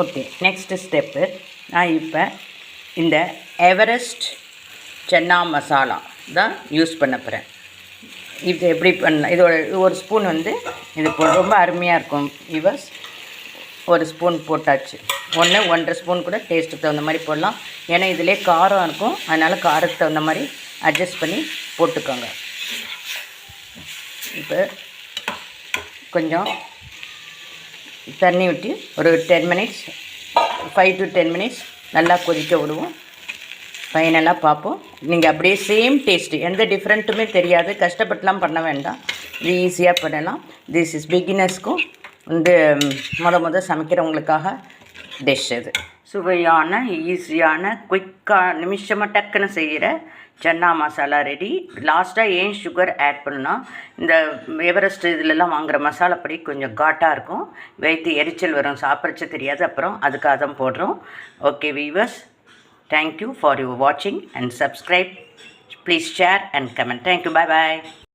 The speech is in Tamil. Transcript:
Okay, next step. நான் இப்போ இந்த எவரெஸ்ட் சன்னா மசாலா தான் யூஸ் பண்ண போகிறேன். இது எப்படி பண்ணலாம், இதோட ஒரு ஸ்பூன் வந்து இது ரொம்ப அருமையாக இருக்கும் வியூவர்ஸ். ஒரு ஸ்பூன் போட்டாச்சு. 1.5 ஸ்பூன் கூட டேஸ்ட்டுக்கு தகுந்த மாதிரி போடலாம். ஏன்னா இதிலே காரம் இருக்கும், அதனால் காரத்துக்கு தகுந்த மாதிரி அட்ஜஸ்ட் பண்ணி போட்டுக்கோங்க. இப்போ கொஞ்சம் தண்ணி ஊற்றி ஒரு 10 மினிட்ஸ் 5 to 10 மினிட்ஸ் நல்லா கொதிக்க விடுவோம். ஃபைனலாக பார்ப்போம். நீங்கள் அப்படியே சேம் டேஸ்ட்டு, எந்த டிஃப்ரெண்ட்டுமே தெரியாது. கஷ்டப்பட்டுலாம் பண்ண வேண்டாம், இது ஈஸியாக பண்ணலாம். திஸ் இஸ் பிகினர்ஸ்க்கும் வந்து முத சமைக்கிறவங்களுக்காக டிஷ் இது. சுவையான, ஈஸியான, குயிக்காக நிமிஷமாக டக்குன்னு செய்கிற சன்னா மசாலா ரெடி. லாஸ்ட்டாக ஏன் சுகர் ஆட் பண்ணால், இந்த எவரெஸ்ட் இதிலெல்லாம் வாங்குகிற மசாலாப்பொடி கொஞ்சம் காட்டாக இருக்கும், வயிற்று எரிச்சல் வரும், சாப்பிட்றச்ச தெரியாது. அப்புறம் அதுக்காக தான் போடுறோம். Okay viewers, thank you for your watching and subscribe. Please share and comment. Thank you. Bye bye.